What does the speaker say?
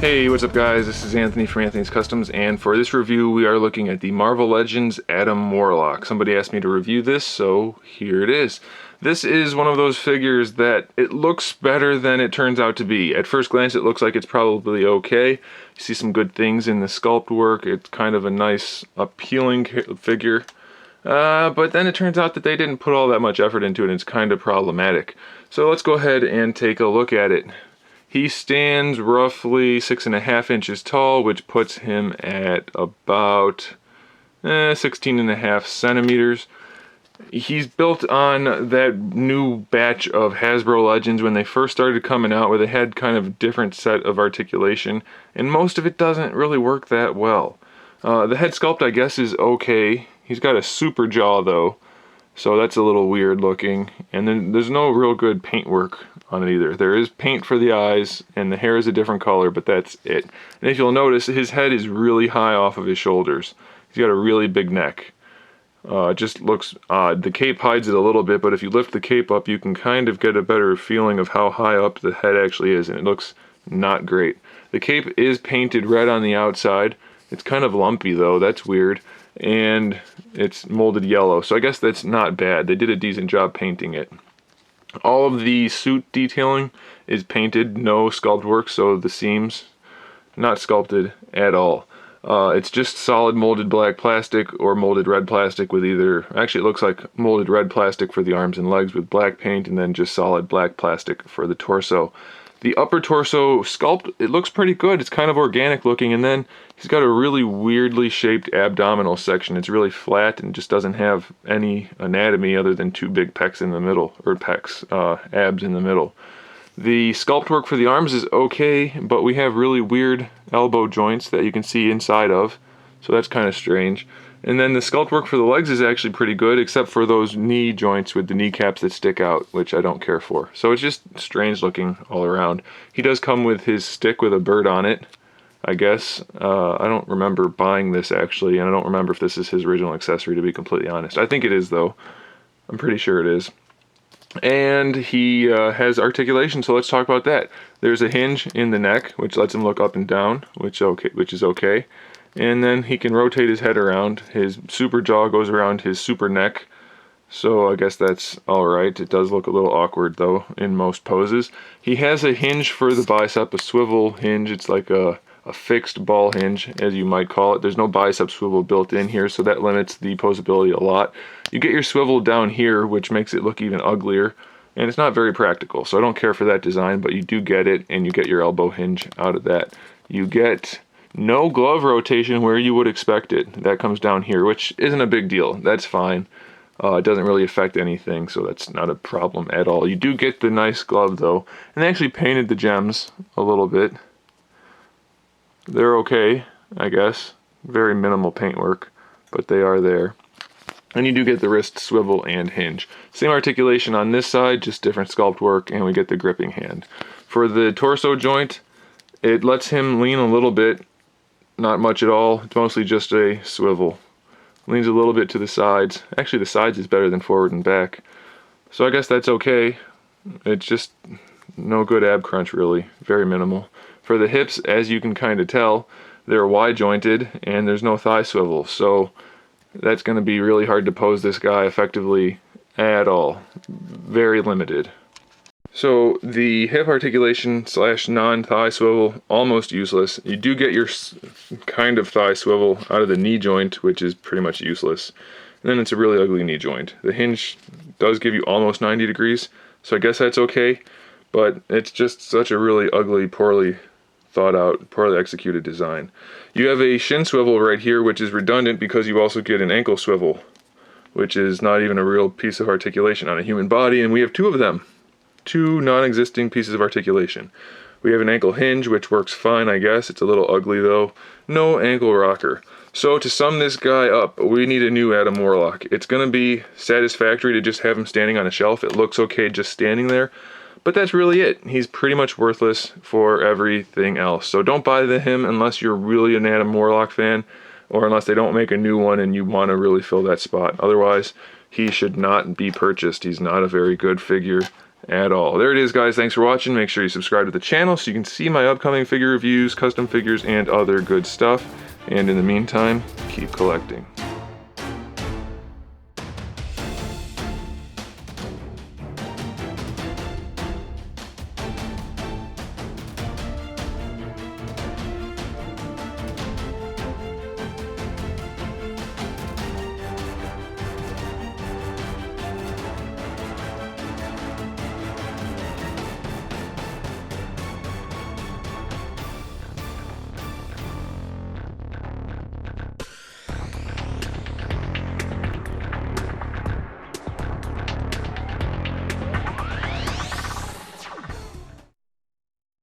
Hey, what's up guys? This is Anthony from Anthony's Customs, and for this review we are looking at the Marvel Legends Adam Warlock. Somebody asked me to review this, so here it is. This is one of those figures that it looks better than it turns out to be. At first glance it looks like it's probably okay. You see some good things in the sculpt work. It's kind of a nice, appealing figure. But then it turns out that they didn't put all that much effort into it, and it's kind of problematic. So let's go ahead and take a look at it. He stands roughly 6.5 inches tall, which puts him at about 16.5 centimeters. He's built on that new batch of Hasbro Legends when they first started coming out, where they had kind of a different set of articulation, and most of it doesn't really work that well. The head sculpt, I guess, is okay. He's got a super jaw though, so that's a little weird looking, and then there's no real good paint work on it either. There is paint for the eyes, and the hair is a different color, but that's it. And if you'll notice, his head is really high off of his shoulders. He's got a really big neck. It just looks odd. The cape hides it a little bit, but if you lift the cape up, you can kind of get a better feeling of how high up the head actually is, and it looks not great. The cape is painted red on the outside. It's kind of lumpy though, that's weird. And it's molded yellow, so I guess that's not bad. They did a decent job painting it. All of the suit detailing is painted, no sculpt work, so the seams not sculpted at all. It's just solid molded black plastic or molded red plastic with either, actually it looks like molded red plastic for the arms and legs with black paint, and then just solid black plastic for the torso. The upper torso sculpt, it looks pretty good. It's kind of organic looking, and then he's got a really weirdly shaped abdominal section. It's really flat and just doesn't have any anatomy other than two big pecs in the middle, or abs in the middle. The sculpt work for the arms is okay, but we have really weird elbow joints that you can see inside of, so that's kind of strange. And then the sculpt work for the legs is actually pretty good, except for those knee joints with the kneecaps that stick out, which I don't care for. So it's just strange looking all around. He does come with his stick with a bird on it, I guess. I don't remember buying this actually, and I don't remember if this is his original accessory, to be completely honest. I think it is though. I'm pretty sure it is. And he has articulation, so let's talk about that. There's a hinge in the neck, which lets him look up and down, which is okay. And then he can rotate his head around. His super jaw goes around his super neck, so I guess that's alright. It does look a little awkward though in most poses. He has a hinge for the bicep, a swivel hinge. It's like a fixed ball hinge, as you might call it. There's no bicep swivel built in here, so that limits the posability a lot. You get your swivel down here, which makes it look even uglier, and it's not very practical, so I don't care for that design, but you do get it, and you get your elbow hinge out of that. You get no glove rotation where you would expect it. That comes down here, which isn't a big deal. That's fine. It doesn't really affect anything, so that's not a problem at all. You do get the nice glove though, and they actually painted the gems a little bit. They're okay, I guess. Very minimal paint work, but they are there. And you do get the wrist swivel and hinge. Same articulation on this side, just different sculpt work, and we get the gripping hand. For the torso joint, it lets him lean a little bit. Not much at all. It's mostly just a swivel. Leans a little bit to the sides. Actually, the sides is better than forward and back. So I guess that's okay. It's just no good ab crunch, really. Very minimal. For the hips, as you can kind of tell, they're wide jointed and there's no thigh swivel. So that's going to be really hard to pose this guy effectively at all. Very limited. So the hip articulation / non-thigh swivel, almost useless. You do get your kind of thigh swivel out of the knee joint, which is pretty much useless. And then it's a really ugly knee joint. The hinge does give you almost 90 degrees, so I guess that's okay, but it's just such a really ugly, poorly thought out, poorly executed design. You have a shin swivel right here, which is redundant because you also get an ankle swivel, which is not even a real piece of articulation on a human body, and we have two of them. Two non-existing pieces of articulation. We have an ankle hinge, which works fine, I guess. It's a little ugly though. No ankle rocker. So to sum this guy up, we need a new Adam Warlock. It's going to be satisfactory to just have him standing on a shelf. It looks okay just standing there, but that's really it. He's pretty much worthless for everything else. So don't buy him unless you're really an Adam Warlock fan, or unless they don't make a new one and you want to really fill that spot. Otherwise, he should not be purchased. He's not a very good figure. at all. There it is, guys. Thanks for watching. Make sure you subscribe to the channel so you can see my upcoming figure reviews, custom figures, and other good stuff. And in the meantime, keep collecting.